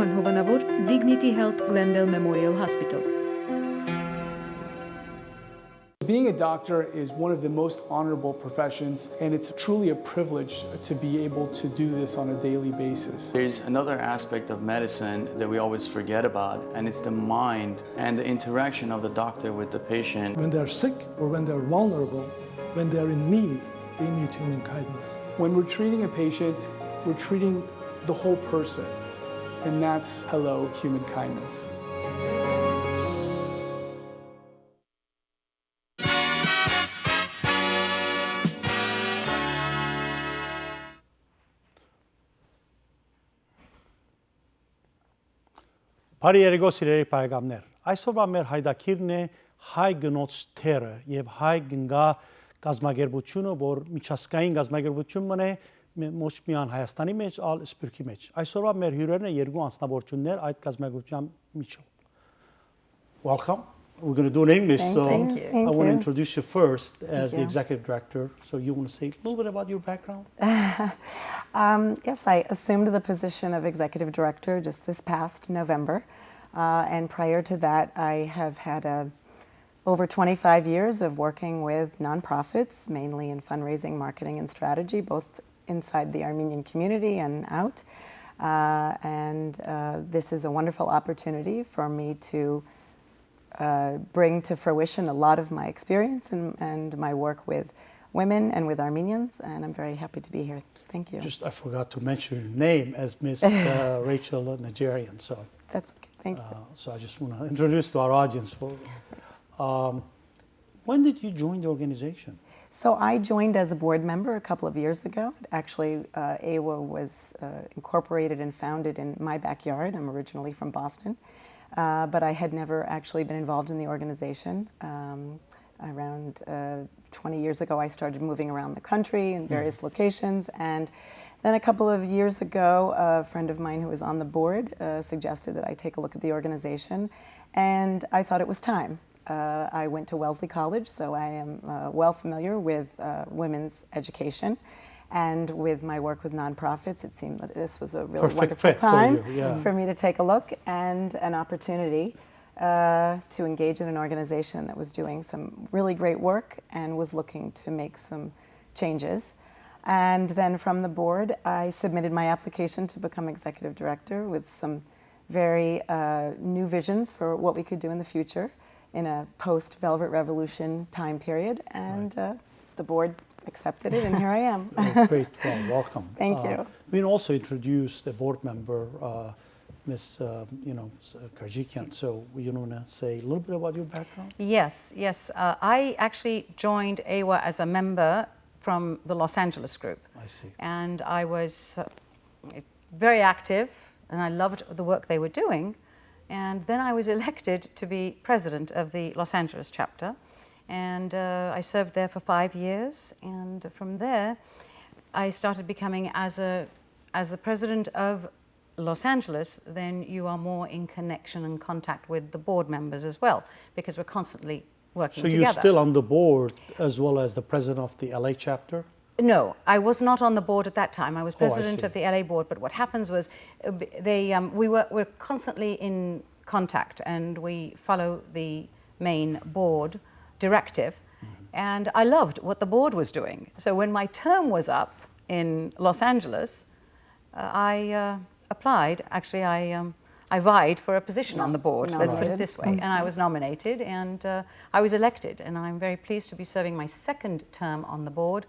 Գոհան հովանավոր Dignity Health Glendale Memorial Hospital. Being a doctor is one of the most honorable professions, and it's truly a privilege to be able to do this on a daily basis. There's another aspect of medicine that we always forget about, and it's the mind and the interaction of the doctor with the patient. When they're sick or when they're vulnerable, when they're in need, they need human kindness. When we're treating a patient, we're treating the whole person, and that's hello, human kindness. Բարի երեկո սիրելի բարեկամներ։ Այսօրվա մեր հայդակիրն է հայ գնոց թերը եւ հայ գնգա գազագերբությունը, որ միջազգային գազագերբություն մնե ոչ միայն Հայաստանի մեջ, այլ Սփյուռքի մեջ։ Այսօրվա մեր հյուրերն են երկու անձնավորություններ այդ գազագերբության միջով։ Welcome. We're going to do it in English, so Thank you. I want to introduce you first as the executive director. So you want to say a little bit about your background? Yes, I assumed the position of executive director just this past November. And prior to that, I have had over 25 years of working with nonprofits, mainly in fundraising, marketing, and strategy, both inside the Armenian community and out. This is a wonderful opportunity for me to bring to fruition a lot of my experience and my work with women and with Armenians, and I'm very happy to be here. Thank you. Just I forgot to mention your name as Miss Rachel Nadjarian. So That's okay. Thank you. So I just want to introduce to our audience. When did you join the organization? So I joined as a board member a couple of years ago. Actually, AWA was incorporated and founded in my backyard. I'm originally from Boston. But I had never actually been involved in the organization. Around 20 years ago, I started moving around the country in various locations. And then a couple of years ago, a friend of mine who was on the board suggested that I take a look at the organization. And I thought it was time. I went to Wellesley College, so I am well familiar with women's education. And with my work with nonprofits, it seemed that this was a really wonderful time for me to take a look and an opportunity to engage in an organization that was doing some really great work and was looking to make some changes. And then from the board, I submitted my application to become executive director with some very new visions for what we could do in the future in a post-Velvet Revolution time period. And the board accepted it, and here I am. Great, well, welcome. Thank you. We also introduced a board member, Ms. Katchiguian. So you want to say a little bit about your background? Yes. I actually joined AWA as a member from the Los Angeles group. I see. And I was very active, and I loved the work they were doing. And then I was elected to be president of the Los Angeles chapter. And I served there for 5 years, and from there I started becoming as the president of Los Angeles. Then you are more in connection and contact with the board members as well, because we're constantly working together. So you're still on the board as well as the president of the LA chapter? No, I was not on the board at that time. I was president of the LA board, but what happens was we're constantly in contact, and we follow the main board directive, and I loved what the board was doing. So when my term was up in Los Angeles, I applied. Actually, I vied for a position on the board, let's put it this way, and I was nominated, and I was elected, and I'm very pleased to be serving my second term on the board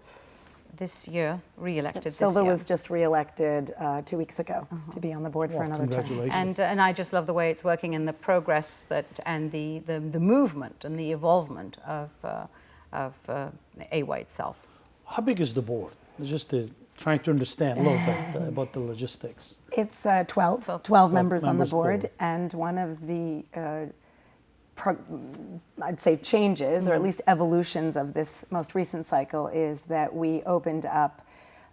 this year, re-elected this year. Silva was just re-elected 2 weeks ago to be on the board for another term. And I just love the way it's working and the progress and the movement and the evolvement of AWA itself. How big is the board? Just trying to understand a little bit about the logistics. It's 12 members on the board, and one of the I'd say changes, or at least evolutions of this most recent cycle, is that we opened up,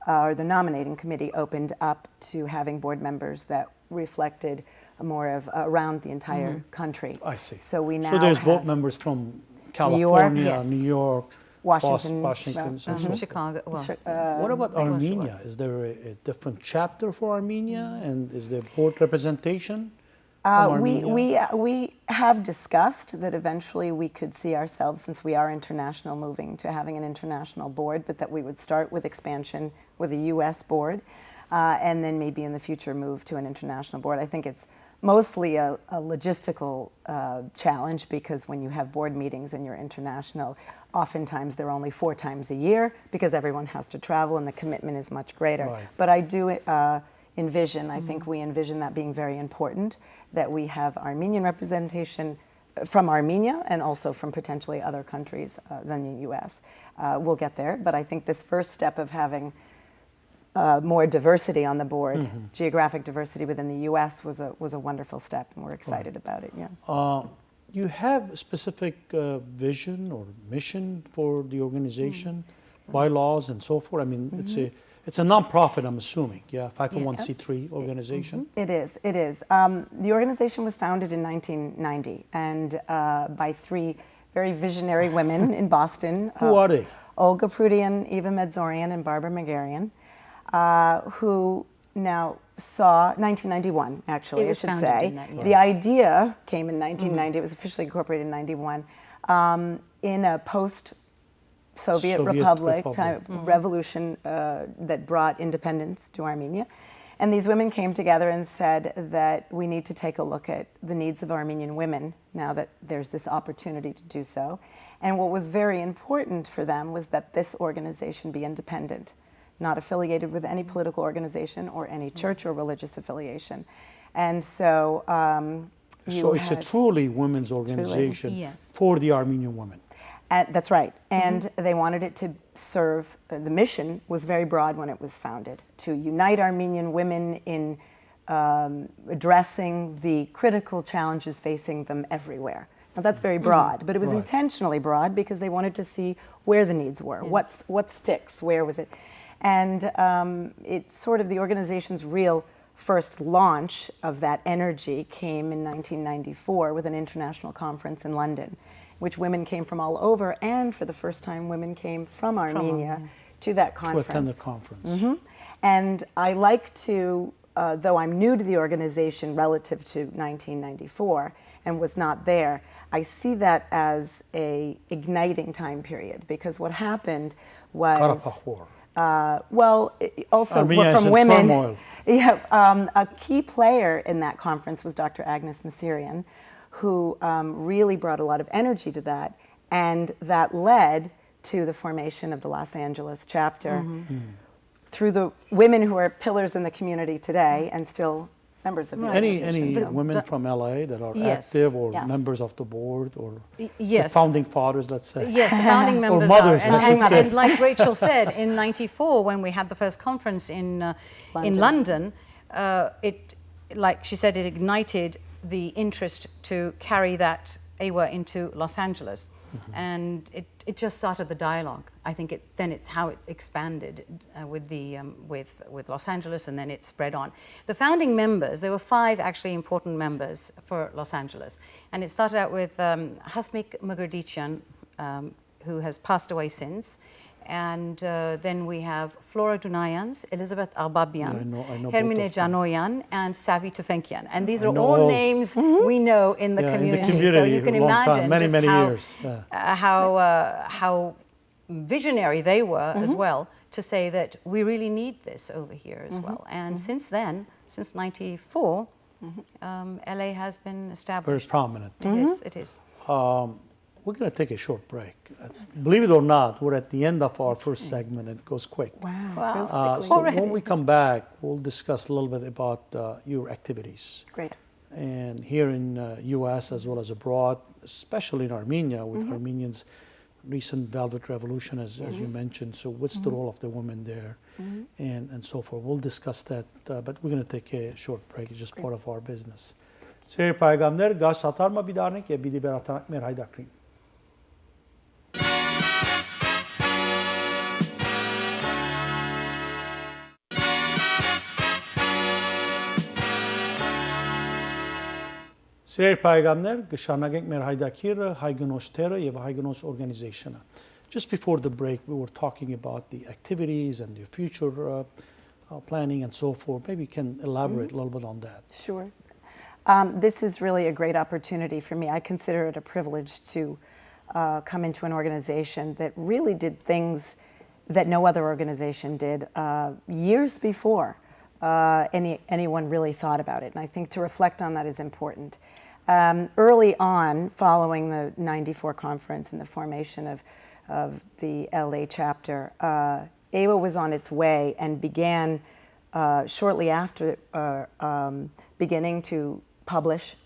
or the nominating committee opened up to having board members that reflected more of around the entire country. I see. So we now So there's have board members from California, New York, Washington. Washington. and so forth. Chicago. Well, What about Armenia? Is there a different chapter for Armenia, and is there board representation from Armenia? We have discussed that eventually we could see ourselves, since we are international, moving to having an international board, but that we would start with expansion with a U.S. board, and then maybe in the future move to an international board. I think it's mostly a logistical challenge, because when you have board meetings and you're international, oftentimes they're only 4 times a year because everyone has to travel and the commitment is much greater. Right. But I do envision, I think we envision that being very important, that we have Armenian representation from Armenia and also from potentially other countries than the U.S. We'll get there, but I think this first step of having more diversity on the board, geographic diversity within the U.S. was a wonderful step, and we're excited about it. Yeah. You have a specific vision or mission for the organization, bylaws and so forth. I mean, it's a non-profit, I'm assuming. Yeah, 501c3 organization. It is. It is. The organization was founded in 1990, and by 3 very visionary women in Boston. Who are they? Olga Prudian, Eva Medzorian, and Barbara Megarian. Who now saw 1991, actually, It was I should founded say. in that year. The idea came in 1990. It was officially incorporated in 91 in a post-Soviet Republic type revolution that brought independence to Armenia. And these women came together and said that we need to take a look at the needs of Armenian women now that there's this opportunity to do so. And what was very important for them was that this organization be independent, not affiliated with any political organization or any church or religious affiliation. And so it's a truly women's organization Yes. for the Armenian women. That's right. And they wanted it to serve, the mission was very broad when it was founded, to unite Armenian women in addressing the critical challenges facing them everywhere. Now that's very broad, but it was intentionally broad because they wanted to see where the needs were, what sticks, where was it. And it's sort of the organization's real first launch of that energy came in 1994 with an international conference in London, which women came from all over, and for the first time women came from Armenia to that conference. To attend the conference. And I like to, though I'm new to the organization relative to 1994 and was not there, I see that as a igniting time period, because what happened was... Karabakh War. Also Armenia from women. Turmoil. Yeah, a key player in that conference was Dr. Agnes Messerian, who really brought a lot of energy to that, and that led to the formation of the Los Angeles chapter through the women who are pillars in the community today and still members of the organization. Any women from LA that are active or members of the board or the founding fathers, let's say? Yes, the founding members or mothers, are. and like Rachel said, in '94, when we had the first conference in London, it, like she said, it ignited the interest to carry that AWA into Los Angeles. And it just started the dialogue. I think it's how it expanded with Los Angeles, and then it spread on. The founding members, there were 5 actually important members for Los Angeles, and it started out with Hasmik Mugardician, who has passed away since, and then we have Flora Dunayans, Elizabeth Albabian, Hermine Janoyan, and Savi Tufenkian. And these are all names we know in the community. So you can imagine many years. How visionary they were as well, to say that we really need this over here as well. And since then, since '94, LA has been established. Very prominent. It is. We're going to take a short break. Believe it or not, we're at the end of our first segment, and it goes quick. Wow. So when we come back, we'll discuss a little bit about your activities. Great. And here in U.S. as well as abroad, especially in Armenia, with Armenians' recent Velvet Revolution, as you mentioned. So what's the role of the women there, and so forth. We'll discuss that, but we're going to take a short break. It's just part of our business. Սիրելի պայգամներ, գազ շատարմա բիդարնենք և բիդի բերատանք մեր հայդակրին։ Սիրելի պայգամներ, գշարունակենք մեր հայդակիրը, հայ գնոջ թերը և հայ գնոջ օրգանիզեյշնը։ Just before the break, we were talking about the activities and the future planning and so forth. Maybe you can elaborate a little bit on that. Sure. This is really a great opportunity for me. I consider it a privilege to come into an organization that really did things that no other organization did years before anyone really thought about it. And I think to reflect on that is important. Early on, following the '94 conference and the formation of the LA chapter, AWA was on its way and began shortly after beginning to publish,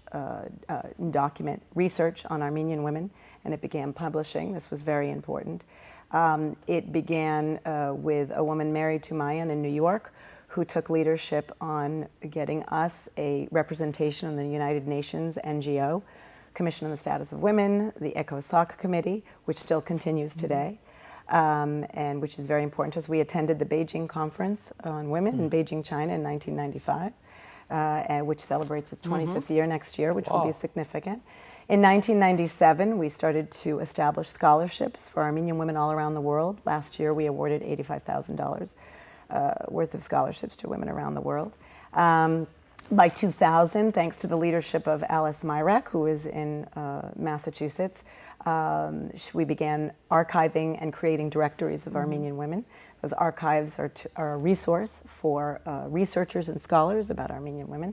document research on Armenian women, and it began publishing. This was very important. It began with a woman married to Mayan in New York who took leadership on getting us a representation on the United Nations NGO, Commission on the Status of Women, the ECOSOC committee, which still continues today, and which is very important to us. We attended the Beijing Conference on Women in Beijing, China in 1995. Which celebrates its 25th year next year, which will be significant. In 1997, we started to establish scholarships for Armenian women all around the world. Last year, we awarded $85,000 worth of scholarships to women around the world. By 2000, thanks to the leadership of Ellis, who is in Massachusetts, we began archiving and creating directories of Armenian women. Those archives are a resource for researchers and scholars about Armenian women.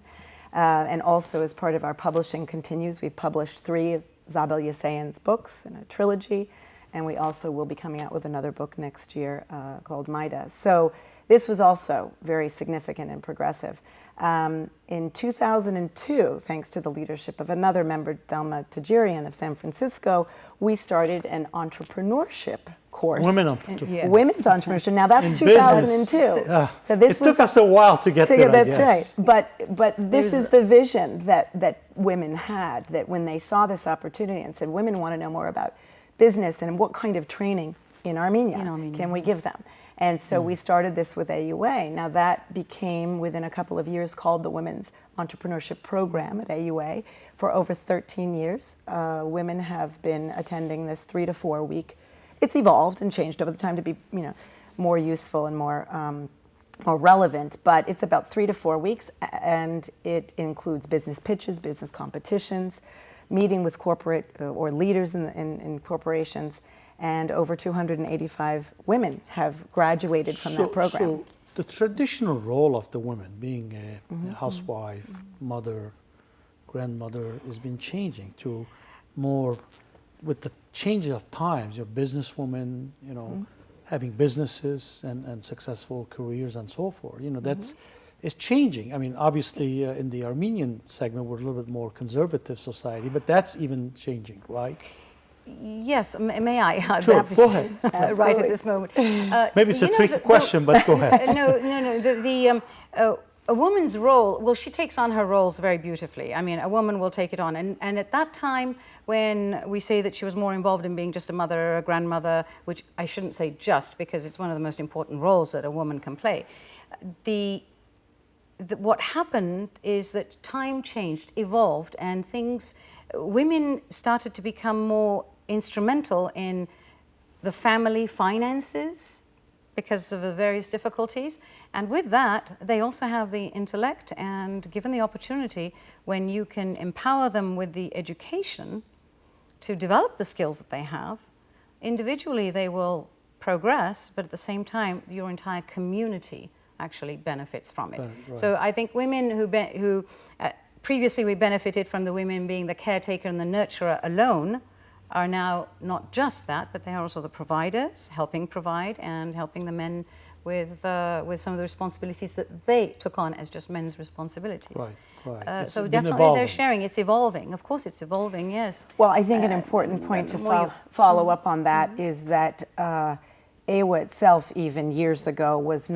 And also, as part of our publishing continues, we've published 3 of Zabel Yesayan's books in a trilogy, and we also will be coming out with another book next year called Maida. So this was also very significant and progressive. In 2002, thanks to the leadership of another member, Silva Katchiguian of San Francisco, we started an entrepreneurship course. Women entrepreneurs. Yes. Women's entrepreneurship. Now that's In 2002. So this took us a while to get there. That's right. But this is the vision that women had, that when they saw this opportunity and said, women want to know more about business and what kind of training in Armenia can we give them? And so we started this with AUA. Now that became, within a couple of years, called the Women's Entrepreneurship Program at AUA. For over 13 years, women have been attending this 3 to 4 week. It's evolved and changed over the time to be, more useful and more relevant. But it's about 3 to 4 weeks, and it includes business pitches, business competitions, meeting with corporate or leaders in corporations. And over 285 women have graduated from that program. So the traditional role of the woman, being a housewife, mother, grandmother, has been changing to more with the change of times. Businesswomen, having businesses and successful careers and so forth. That's it's changing. I mean, obviously, in the Armenian segment, we're a little bit more conservative society, but that's even changing, right? Yes, may I? Sure, go ahead. Right at this moment. Maybe it's a tricky question, but go ahead. No. A woman's role, well, she takes on her roles very beautifully. I mean, a woman will take it on. And at that time, when we say that she was more involved in being just a mother or a grandmother, which I shouldn't say just, because it's one of the most important roles that a woman can play, what happened is that time changed, evolved, and women started to become more instrumental in the family finances because of the various difficulties. And with that, they also have the intellect, and given the opportunity, when you can empower them with the education to develop the skills that they have, individually they will progress, but at the same time, your entire community actually benefits from it. Right. So I think women who previously we benefited from the women being the caretaker and the nurturer alone, are now not just that, but they are also the providers, helping provide and helping the men with some of the responsibilities that they took on as just men's responsibilities. Right. So definitely they're sharing. It's evolving. Of course, it's evolving. Yes. Well, I think an important point to follow up on that is that AWA itself, even 20 years ago, was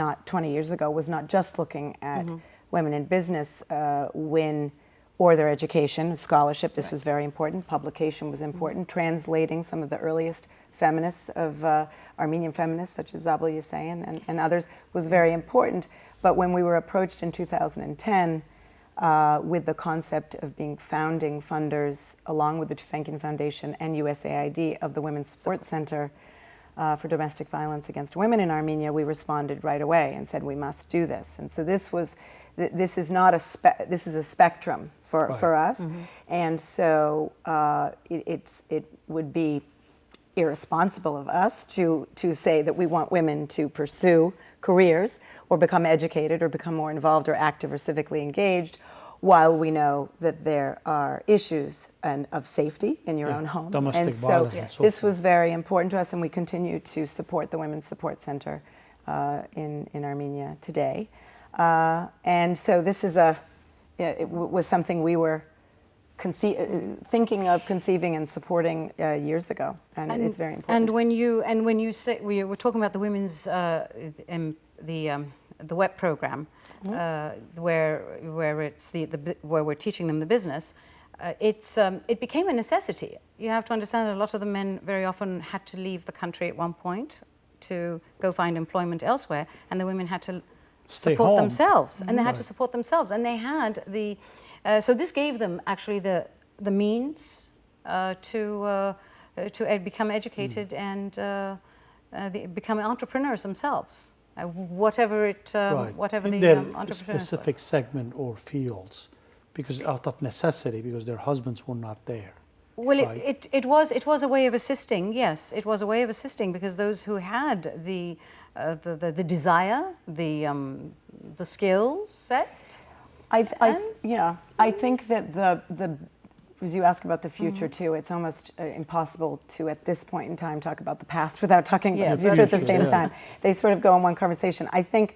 not just looking at women in business or their education, scholarship. This was very important. Publication was important. Translating some of the earliest feminists of Armenian feminists, such as Zabel Yesayan and others, was very important. But when we were approached in 2010 with the concept of being founding funders, along with the Tufenkian Foundation and USAID, of the Women's Sports Center, for domestic violence against women in Armenia, we responded right away and said we must do this. And so this is not this is a spectrum for us, and so it would be irresponsible of us to say that we want women to pursue careers or become educated or become more involved or active or civically engaged, while we know that there are issues of safety in your own home. Domestic violence and so this forth. was very important to us, and we continue to support the Women's Support Center in Armenia today. And so this is it was something we were thinking of conceiving and supporting years ago, and it's very important. And when you say we were talking about the women's the WEP program, where we're teaching them the business, it became a necessity. You have to understand that a lot of the men very often had to leave the country at one point to go find employment elsewhere, and the women had to support themselves, and they had to support themselves, and they had the. So this gave them actually the means to become educated and become entrepreneurs themselves, whatever the entrepreneurs specific was. segment or fields, because out of necessity, because their husbands were not there. Well, right? it was a way of assisting. Yes, it was a way of assisting, because those who had the desire, the skill set. I think that as you ask about the future too, it's almost impossible to at this point in time talk about the past without talking about the future at the same time. They sort of go in one conversation. I think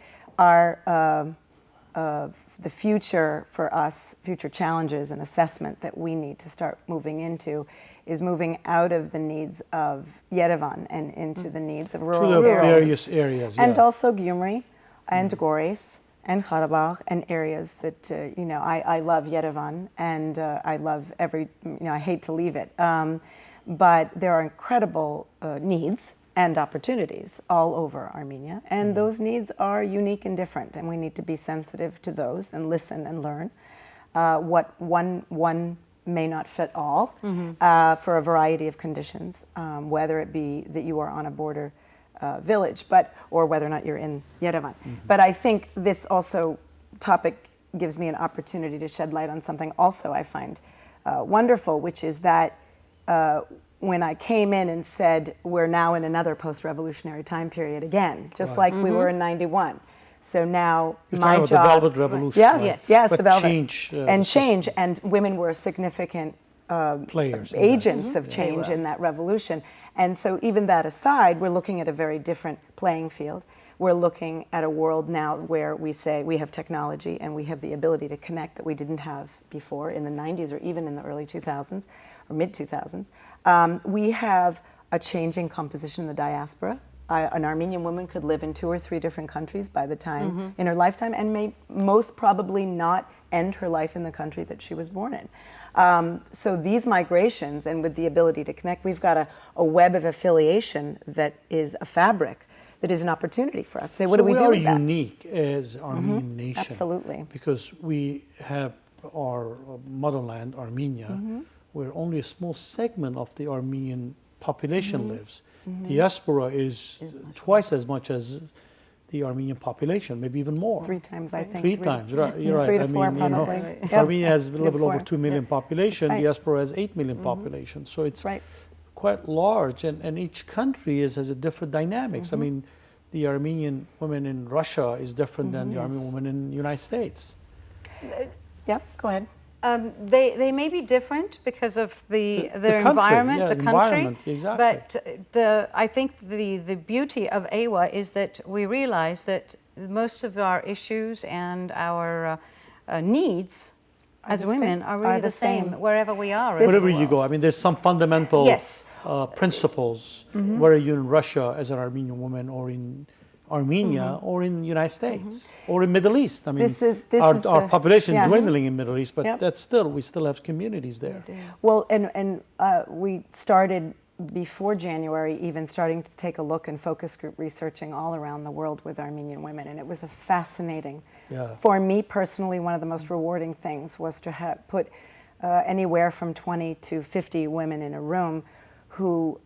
the future for us, future challenges and assessment that we need to start moving into, is moving out of the needs of Yerevan and into the needs of rural areas. Various areas, and also Gyumri and Goris and Karabakh and areas that, I love Yerevan, and I love I hate to leave it. But there are incredible needs and opportunities all over Armenia, and those needs are unique and different, and we need to be sensitive to those and listen and learn. What one may not fit all for a variety of conditions, whether it be that you are on a border village, or whether or not you're in Yerevan. But I think this topic gives me an opportunity to shed light on something also I find wonderful, which is that when I came in and said we're now in another post-revolutionary time period again, just like we were in '91. So now my job, the Velvet Revolution. Yes, but the Velvet change, and women were significant players, agents of change in that revolution. And so even that aside, we're looking at a very different playing field. We're looking at a world now where we say we have technology and we have the ability to connect that we didn't have before in the 90s or even in the early 2000s or mid 2000s. We have a changing composition in the diaspora. An Armenian woman could live in 2 or 3 different countries by the time in her lifetime, and may most probably not end her life in the country that she was born in. So these migrations, and with the ability to connect, we've got a web of affiliation that is a fabric that is an opportunity for us. Say, what do we do with that? We are unique as Armenian nation. Absolutely. Because we have our motherland, Armenia, where only a small segment of the Armenian population lives. Diaspora is twice as much as the Armenian population, maybe even more. 3 times, I think. 3 times, right? You're right. 3 to 4 probably. Armenia has a little over 2 million Yep. population. Right. Diaspora has 8 million population. So it's Right. quite large, and each country has a different dynamics. I mean, the Armenian women in Russia is different than the Armenian women in the United States. Yep, go ahead. They may be different because of their country, environment, yeah, the country. environment, exactly. But I think the beauty of AWA is that we realize that most of our issues and our needs as women are really the same wherever we are. Wherever you go, I mean, there's some fundamental Yes. Principles, whether you're in Russia as an Armenian woman, or in Armenia, or in the United States, or in Middle East. I mean, our population is dwindling in Middle East, but we still have communities there. Well, and we started before January even starting to take a look and focus group researching all around the world with Armenian women, and it was a fascinating, for me personally, one of the most rewarding things was to put anywhere from 20 to 50 women in a room who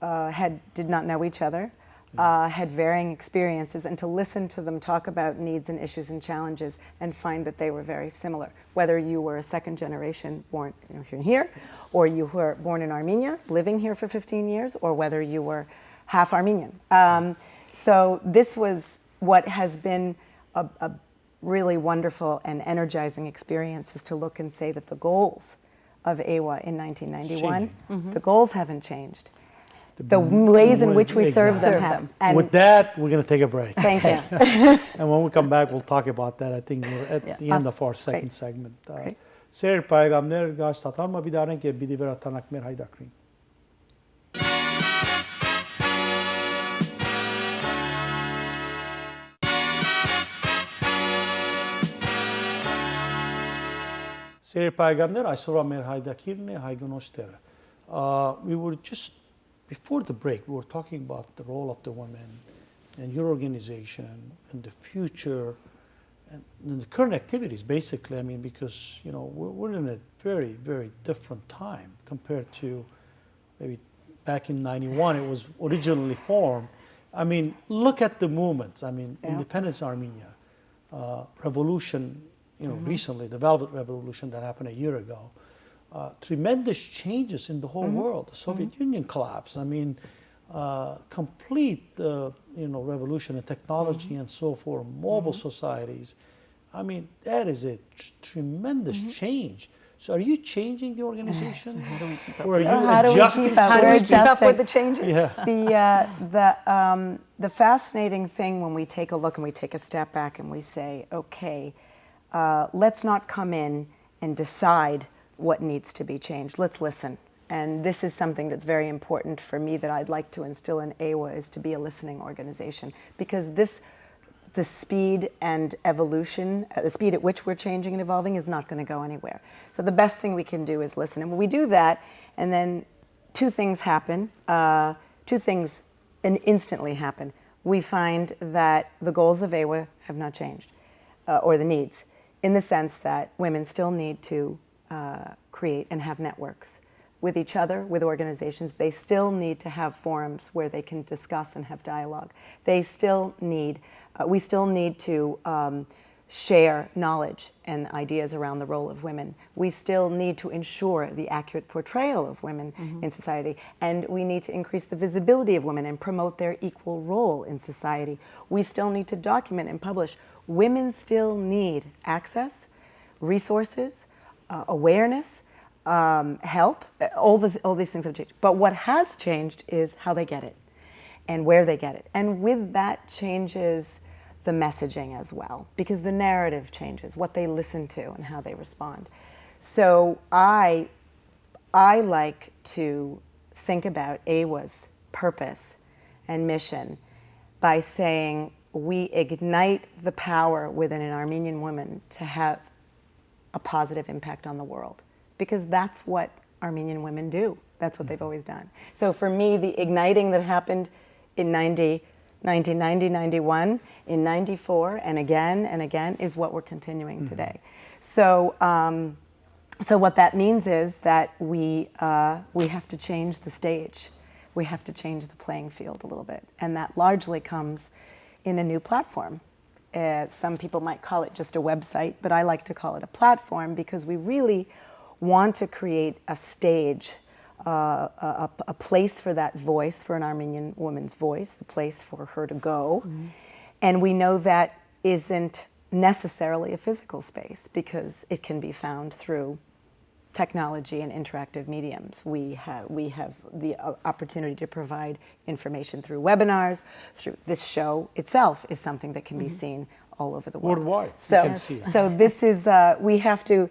did not know each other, had varying experiences, and to listen to them talk about needs and issues and challenges and find that they were very similar. Whether you were a second generation born here, or you were born in Armenia, living here for 15 years, or whether you were half Armenian. So this was what has been a really wonderful and energizing experience, is to look and say that the goals of AWA in 1991, the goals haven't changed. The ways in which we serve them have. And with that, we're going to take a break. thank you. And when we come back, we'll talk about that. I think we're at the end of our second segment. Սեր պայգամներ գաստատան մա բիդարենք եւ բիդի վերաթանակ մեր հայդակրին։ Սեր պայգամներ այսօրվա մեր հայդակիրն է հայգնոց տերը։ We were just before the break, we were talking about the role of the women and your organization and the future and the current activities, basically. I mean, because, you know, we're in a very, very different time compared to maybe back in 91, it was originally formed. I mean, look at the movements. I mean, independence in Armenia, revolution, you know, recently, the Velvet Revolution that happened a year ago. Tremendous changes in the whole world. The Soviet Union collapse. I mean, complete, you know, revolution in technology and so forth. Mobile societies. I mean, that is a tremendous change. So, are you changing the organization? So how do we keep up? Or are you How do we adjusting? keep up? How do we We're keep up adjusting. with the changes? Yeah. The fascinating thing when we take a look and we take a step back and we say, okay, let's not come in and decide what needs to be changed. Let's listen. And this is something that's very important for me that I'd like to instill in AWA, is to be a listening organization, because the speed and evolution, the speed at which we're changing and evolving is not going to go anywhere. So the best thing we can do is listen. And when we do that, and then two things happen, instantly happen. We find that the goals of AWA have not changed, or the needs, in the sense that women still need to create and have networks with each other, with organizations. They still need to have forums where they can discuss and have dialogue. They still need, we still need to share knowledge and ideas around the role of women. We still need to ensure the accurate portrayal of women in society, and we need to increase the visibility of women and promote their equal role in society. We still need to document and publish. Women still need access, resources, awareness, help. All these things have changed. But what has changed is how they get it and where they get it. And with that changes the messaging as well, because the narrative changes, what they listen to and how they respond. So I like to think about AWA's purpose and mission by saying we ignite the power within an Armenian woman to have a positive impact on the world, because that's what Armenian women do. That's what they've always done. So for me, the igniting that happened in 1990, 91, in 94, and again, is what we're continuing today. So, so what that means is that we have to change the stage. We have to change the playing field a little bit. And that largely comes in a new platform. Some people might call it just a website, but I like to call it a platform, because we really want to create a stage, a place for that voice, for an Armenian woman's voice, a place for her to go. And we know that isn't necessarily a physical space, because it can be found through technology and interactive mediums. We have the opportunity to provide information through webinars, through this show itself is something that can be seen all over the world. Worldwide, So, you can see it. so this is, we have to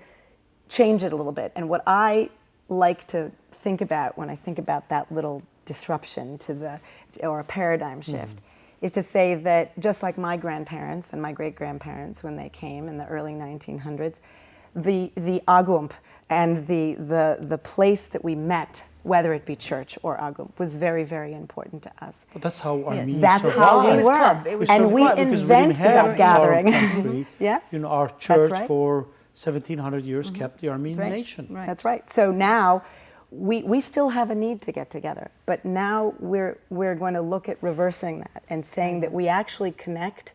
change it a little bit. And what I like to think about when I think about that little disruption to or a paradigm shift, is to say that just like my grandparents and my great-grandparents, when they came in the early 1900s, the agump and the place that we met, whether it be church or agump, was very, very important to us. But that's how Armenia That's survived. how we It was were. club. It was And we survived because invented didn't have that gathering. in our country, Yes. You know, our church right. for 1700 years kept the Armenian nation. That's right. So now we still have a need to get together, but now we're going to look at reversing that and saying that we actually connect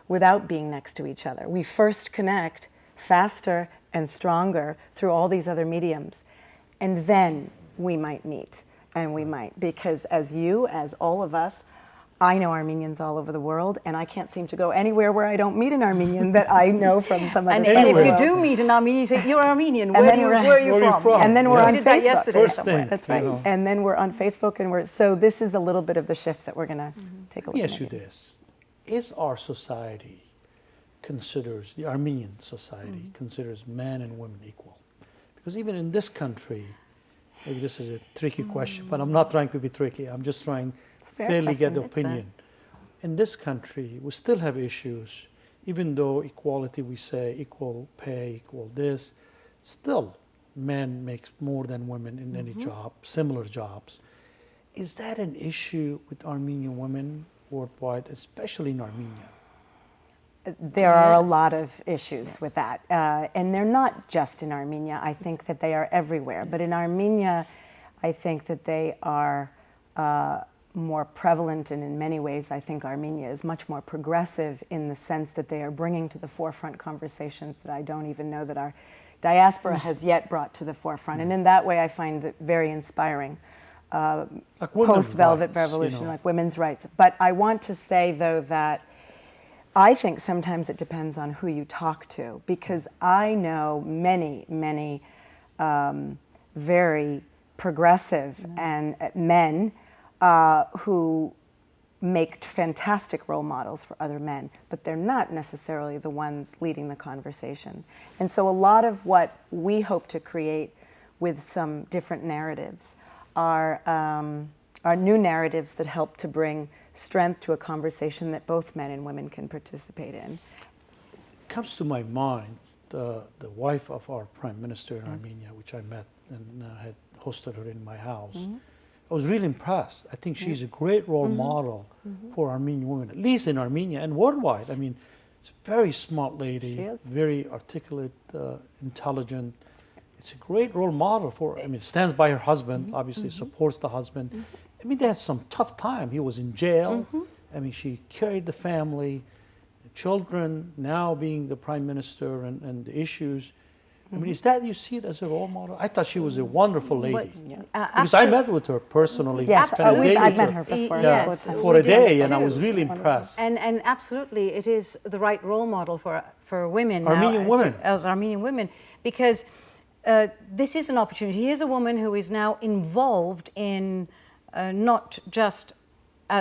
without being next to each other. We first connect faster and stronger through all these other mediums, and then we might meet, and we might, because as all of us, I know Armenians all over the world, and I can't seem to go anywhere where I don't meet an Armenian that I know from some other And country. if you do meet an Armenian, you say, you're Armenian, where are you from? And then we're on We did that Facebook. yesterday First somewhere. thing. That's right. And then we're on Facebook, and so this is a little bit of the shift that we're going to take a look at. Let me ask you this. Is our society considers, the Armenian society considers men and women equal? Because even in this country, maybe this is a tricky question, but I'm not trying to be tricky. I'm just trying to fairly get the opinion. In this country, we still have issues, even though equality, we say equal pay, equal this, still men make more than women in any job, similar jobs. Is that an issue with Armenian women worldwide, especially in Armenia? There are a lot of issues with that. And they're not just in Armenia. I think that they are everywhere. But in Armenia, I think that they are more prevalent, and in many ways, I think Armenia is much more progressive in the sense that they are bringing to the forefront conversations that I don't even know that our diaspora has yet brought to the forefront. And in that way, I find it very inspiring. Like Post-Velvet rights, Revolution, like women's rights. But I want to say, though, that I think sometimes it depends on who you talk to, because I know many very progressive and men who make fantastic role models for other men, but they're not necessarily the ones leading the conversation. And so a lot of what we hope to create with some different narratives are new narratives that help to bring strength to a conversation that both men and women can participate in. It comes to my mind, the wife of our prime minister in Armenia, which I met and had hosted her in my house. I was really impressed. I think she's a great role model for Armenian women, at least in Armenia and worldwide. I mean, she's a very smart lady, She is. very articulate, intelligent. It's a great role model for, I mean, stands by her husband, obviously supports the husband. I mean, they had some tough time. He was in jail. I mean, she carried the family, the children, now being the prime minister and the issues. I mean, is that, you see it as a role model? I thought she was a wonderful lady. Because I met with her personally. Yes, spent a day I've with met her before. Yeah, Yes, for we a day, did and I too. was really impressed. And absolutely, it is the right role model for women now, Armenian women. as Armenian women, because this is an opportunity. Here's a woman who is now involved in not just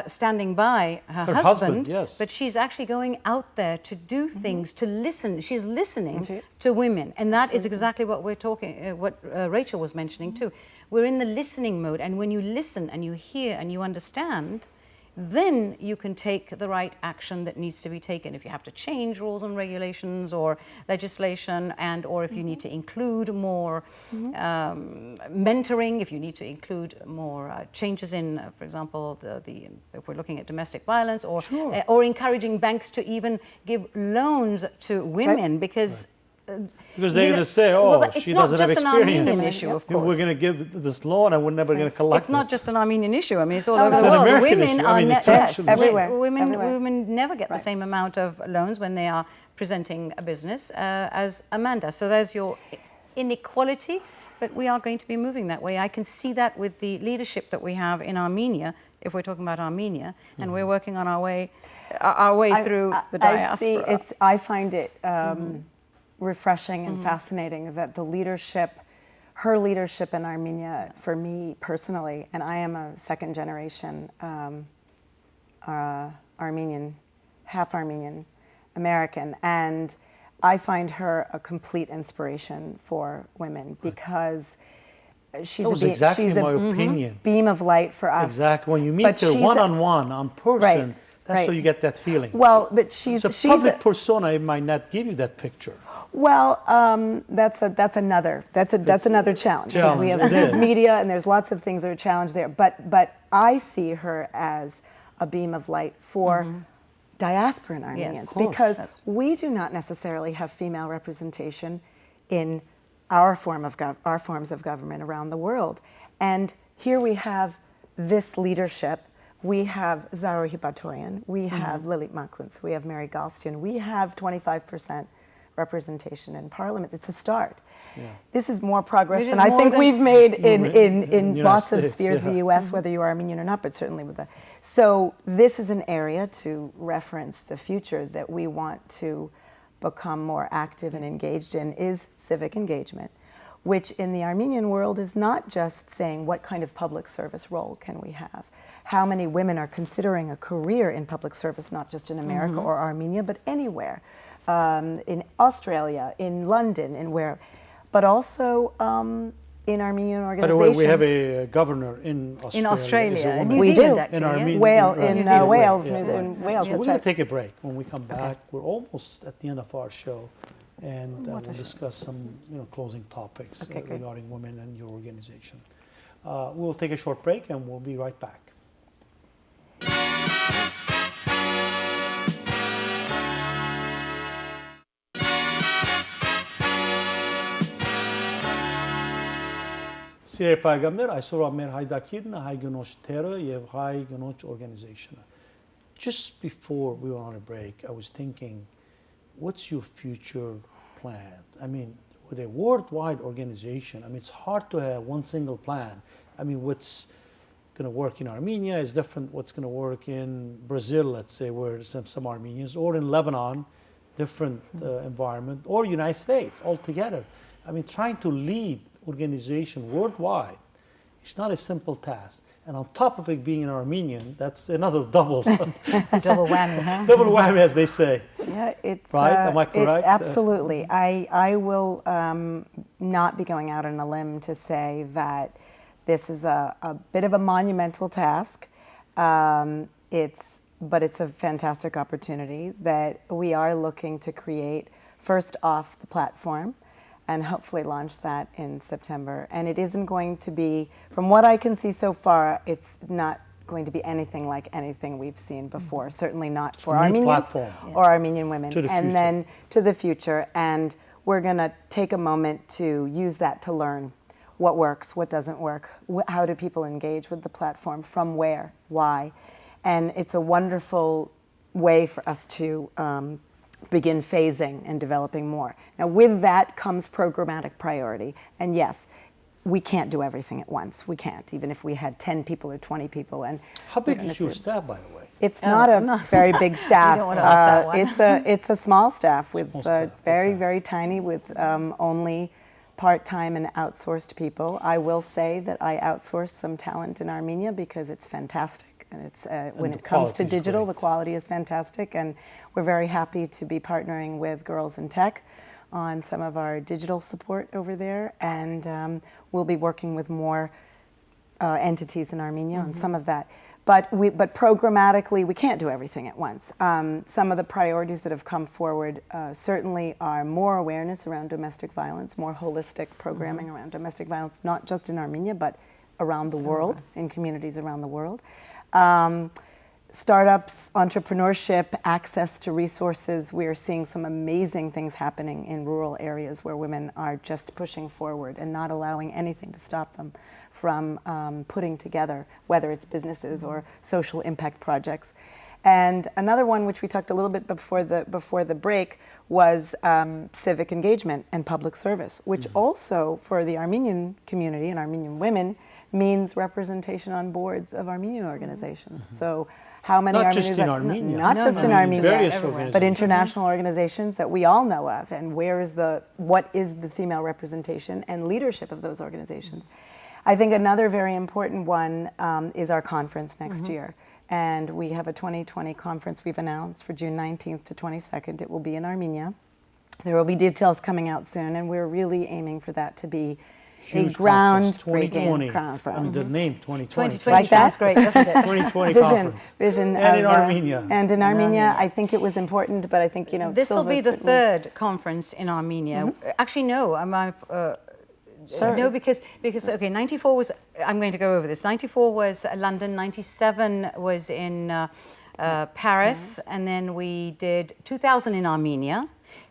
standing by her husband, yes. but she's actually going out there to do things, to listen. She's listening to women, and that is exactly what we're talking. What Rachel was mentioning too. We're in the listening mode, and when you listen and you hear and you understand, then you can take the right action that needs to be taken. If you have to change rules and regulations or legislation, and or if you need to include more mentoring, if you need to include more changes in, for example, if we're looking at domestic violence, or encouraging banks to even give loans to women, because Because they're going to say, oh, well, she doesn't have it's not just an experience. Armenian issue, of course. We're going to give this loan and we're never going to collect It's not it. just an Armenian issue. I mean, it's all over It's the an world. American Women issue. are I mean, it's Yes, actually everywhere. Women never get the same amount of loans when they are presenting a business as Amanda. So there's your inequality, but we are going to be moving that way. I can see that with the leadership that we have in Armenia, if we're talking about Armenia, and we're working on our way through the diaspora. I find it refreshing and fascinating that the leadership, her leadership in Armenia, for me personally, and I am a second generation Armenian, half Armenian-American, and I find her a complete inspiration for women because she's That was exactly my opinion. Beam of light for us. Exactly. When you meet But her she's one-on-one, on person, Right, that's right. how you get that feeling. Well, but she's a public persona, it might not give you that picture. Well, that's another challenge. Because we have It is. media, and there's lots of things that are challenged there. But I see her as a beam of light for diasporan Armenians, Yes, of course. because we do not necessarily have female representation in our forms of government around the world. And here we have this leadership. We have Zaro Hibatorian, we have Lilit Makuns, we have Mary Galstian, we have 25% representation in Parliament. It's a start. Yeah. This is more progress than I think we've made in lots of spheres, the US, whether you're Armenian or not, but certainly with that. So this is an area to reference the future that we want to become more active and engaged in, is civic engagement, which in the Armenian world is not just saying what kind of public service role can we have. How many women are considering a career in public service, not just in America or Armenia, but anywhere, in Australia, in London, in where, but also in Armenian organizations. By the way, we have a governor in Australia. In Australia, in New we Zealand, do. actually. In Armenia, Wales, yeah. in Wales. So we're going to take a break. When we come back, we're almost at the end of our show, and we'll discuss some closing topics regarding women and your organization. We'll take a short break, and we'll be right back. Սիրելի պայգամներ, այսօր մեր հայդակիրն է հայ գնոջ թերը եւ հայ գնոջ organization-ը. Just before we were on a break, I was thinking, what's your future plans? I mean, with a worldwide organization, I mean, it's hard to have one single plan. I mean, what's going to work in Armenia is different what's going to work in Brazil, let's say, where some Armenians, or in Lebanon, different environment, or United States altogether. I mean, trying to lead organization worldwide, it's not a simple task. And on top of it being an Armenian, that's another double. Double whammy, huh? Double whammy, as they say. Yeah, it's right. Am I correct? Absolutely. I will not be going out on a limb to say that this is a bit of a monumental task. But it's a fantastic opportunity that we are looking to create first off the platform, and hopefully launch that in September. And it isn't going to be, from what I can see so far, it's not going to be anything like anything we've seen before. Certainly not for Armenians or Armenian women. And then to the future. And we're going to take a moment to use that to learn what works, what doesn't work, how do people engage with the platform, from where, why. And it's a wonderful way for us to begin phasing and developing more. Now, with that comes programmatic priority. And yes, we can't do everything at once. We can't, even if we had 10 people or 20 people. And how big is your staff, by the way? It's not a very big staff. You don't want to ask that one. It's a small staff with very tiny, with only part-time and outsourced people. I will say that I outsource some talent in Armenia because it's fantastic. And it's when it comes to digital, the quality is fantastic, and we're very happy to be partnering with Girls in Tech on some of our digital support over there, and we'll be working with more entities in Armenia on some of that. But programmatically, we can't do everything at once. Some of the priorities that have come forward certainly are more awareness around domestic violence, more holistic programming around domestic violence, not just in Armenia, but around the world, in communities around the world. Startups, entrepreneurship, access to resources. We are seeing some amazing things happening in rural areas where women are just pushing forward and not allowing anything to stop them from putting together, whether it's businesses or social impact projects. And another one, which we talked a little bit before the break, was civic engagement and public service, which also for the Armenian community and Armenian women means representation on boards of Armenian organizations. So how many not Armenians just in Armenia, not just in Armenia, but international organizations that we all know of, and what is the female representation and leadership of those organizations. I think another very important one is our conference next year. And we have a 2020 conference we've announced for June 19th to 22nd. It will be in Armenia. There will be details coming out soon, and we're really aiming for that to be a groundbreaking conference. I mean, the name 2020. 2020 like sounds great, doesn't it? 2020 conference. Vision and in Armenia. And in Armenia, I think it was important, but I think, this will be the third conference in Armenia. Actually, no, no, because okay, 94 was, I'm going to go over this. 94 was London, 97 was in Paris, and then we did 2000 in Armenia,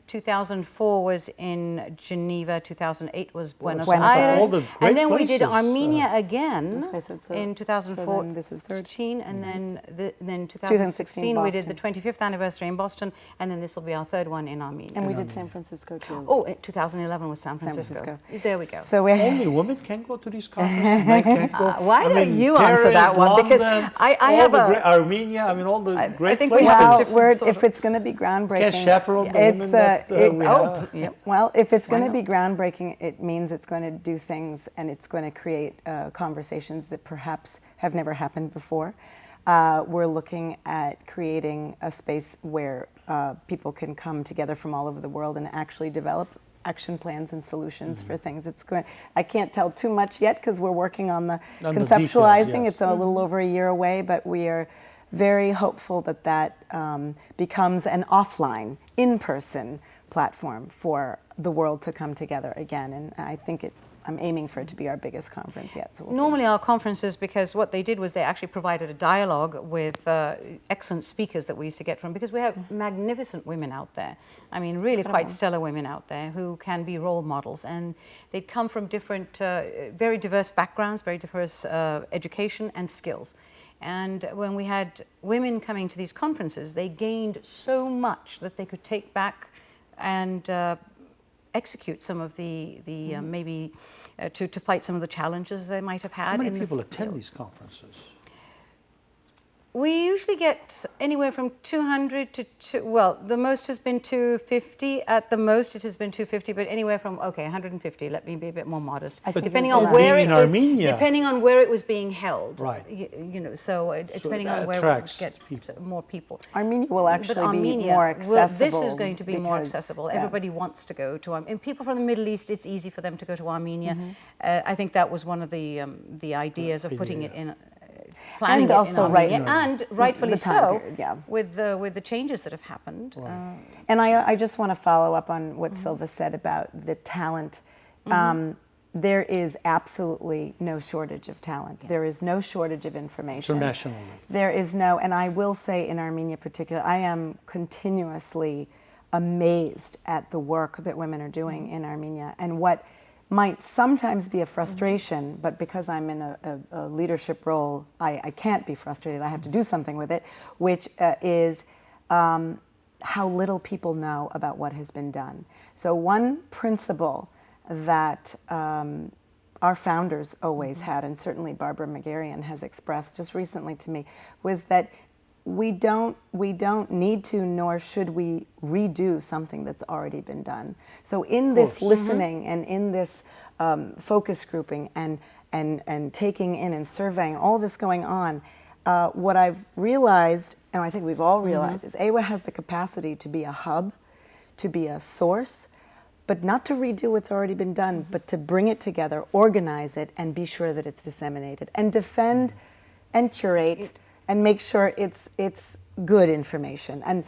2004 was in Geneva, 2008 was Buenos Buenos Aires, All the great and then we did places, Armenia again Okay, so it's in so 2014, then this is third. and then 2016 2016 we did the Boston. 25th anniversary in Boston, and then this will be our third one in Armenia. And we did San Francisco too. Oh, 2011 was San Francisco. There we go. So we're Only women can go to these conferences. Men can't go. Why I don't mean, you answer that Paris, one? Because London, I all have the a- great, Armenia. I mean, all the great think we places. have well, different sort if of- it's going to be groundbreaking, Can't chaperone the women that we have. Yep. well, if it's going to not? be groundbreaking, it means it's going to do things and it's going to create conversations that perhaps have never happened before. We're looking at creating a space where people can come together from all over the world and actually develop action plans and solutions for things. It's going. I can't tell too much yet because we're working on the On the conceptualizing. details, yes. It's a little over a year away, but we are very hopeful that that becomes an offline, in-person platform for the world to come together again. And I think I'm aiming for it to be our biggest conference yet. So we'll see. Normally our conferences, because what they did was they actually provided a dialogue with excellent speakers that we used to get from, because we have magnificent women out there. I mean, really quite stellar women out there who can be role models, and they'd come from different, very diverse backgrounds, very diverse education and skills. And when we had women coming to these conferences, they gained so much that they could take back and execute some of the maybe to fight some of the challenges they might have had. How many in people the attend field. these conferences? We usually get anywhere from 200 to, well, the most has been 250. At the most, it has been 250, but anywhere from, 150. Let me be a bit more modest. I think Depending it's on allowed. where Being it in is, Armenia. depending on where it was being held. Right. You know, so depending on where attracts we get people. more people. Armenia will actually But Armenia, be more accessible. this is going to be more because- accessible. yeah. Everybody wants to go to Armenia. And people from the Middle East, it's easy for them to go to Armenia. I think that was one of the ideas of putting it in, planning And it in also right- Armenia. And rightfully the time so, period, yeah. with the changes that have happened. And I just want to follow up on what Silva said about the talent. There is absolutely no shortage of talent. There is no shortage of information. Internationally. There is no, and I will say in Armenia particularly, I am continuously amazed at the work that women are doing in Armenia, and what might sometimes be a frustration, but because I'm in a leadership role, I can't be frustrated. I have to do something with it, which is how little people know about what has been done. So one principle that our founders always had, and certainly Barbara Megarian has expressed just recently to me, was that we don't need to, nor should we redo something that's already been done. So in this listening and in this focus grouping and taking in and surveying all this going on, what I've realized, and I think we've all realized, is AWA has the capacity to be a hub, to be a source, but not to redo what's already been done, but to bring it together, organize it, and be sure that it's disseminated, and defend and curate and make sure it's good information. And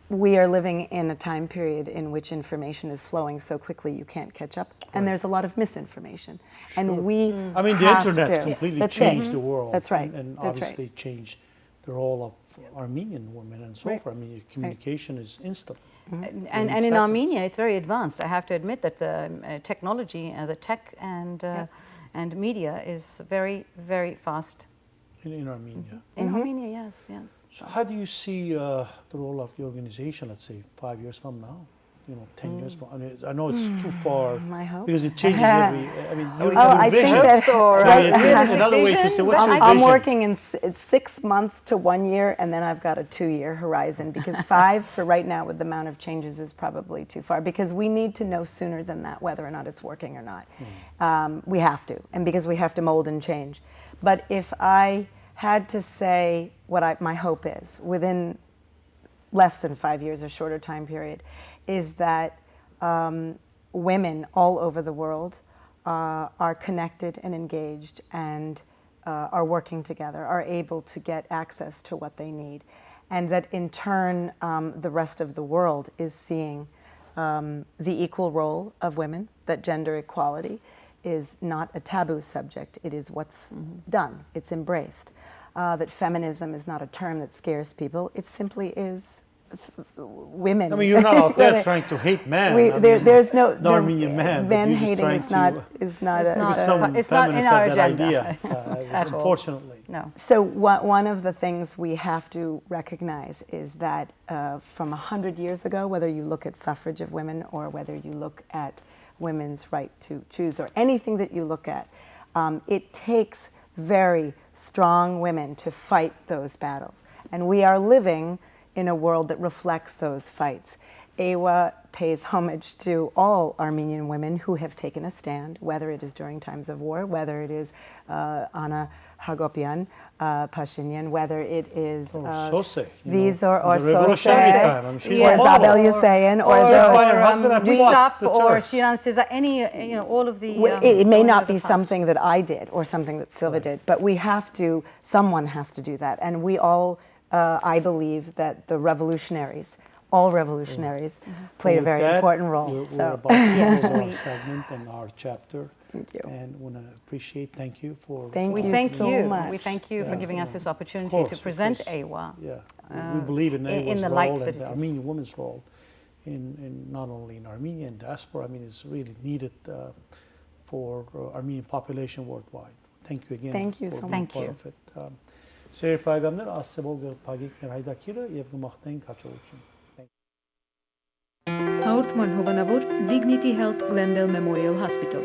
we are living in a time period in which information is flowing so quickly you can't catch up, and there's a lot of misinformation. And we I mean, the have internet to. completely That's changed it. the world. That's right. And That's obviously right. changed the role of Armenian women and so Right. forth. I mean, communication is instant. And in Armenia, it's very advanced. I have to admit that the technology, the tech and media is very, very fast. In Armenia. In Armenia, yes. So how do you see the role of the organization, let's say 5 years from now? 10 years from, I mean, I know it's too far I hope. because it changes every, I mean, your I think vision. that- or I mean, it's realistic another way to vision, say, what's but your I'm vision? working in 6 months to 1 year, and then I've got a 2-year horizon, because 5 for right now with the amount of changes is probably too far, because we need to know sooner than that whether or not it's working or not. We have to, and because we have to mold and change. But if I had to say what my hope is within less than 5 years, a shorter time period, is that women all over the world are connected and engaged and are working together, are able to get access to what they need. And that in turn, the rest of the world is seeing the equal role of women, that gender equality is not a taboo subject, it is what's done, it's embraced. That feminism is not a term that scares people, it simply is women. I mean, you're not out there trying to hate men. There's no the Armenian man. Men hating is not it's not in our agenda unfortunately. No. So one of the things we have to recognize is that from 100 years ago, whether you look at suffrage of women or whether you look at women's right to choose or anything that you look at, it takes very strong women to fight those battles. And we are living in a world that reflects those fights. AWA pays homage to all Armenian women who have taken a stand, whether it is during times of war, whether it is Anna Hagopian, Pashinyan, whether it is these or Sose, or Isabel Hussein, or Yusap, or Shiran Siza, any, all of the... it may not be something that I did or something that Silva did, but we have to, someone has to do that. And we all, I believe that the revolutionaries, all revolutionaries played a very important role. We're about to close our segment and our chapter. Thank you. And want to appreciate, thank you for... We thank you so much. We thank you for giving us this opportunity to present AWA. Yeah, we believe in AWA's the role light and that it the is. Armenian women's role in not only in Armenia and diaspora. I mean, it's really needed for Armenian population worldwide. Thank you again. Thank you so much. Thank you. Սիրելի բարեկամներ, ասեբող գլփագիկ հայդակիրը եւ գմախտենք հաջողություն։ Հաղորդման հովանավոր Dignity Health Glendale Memorial Hospital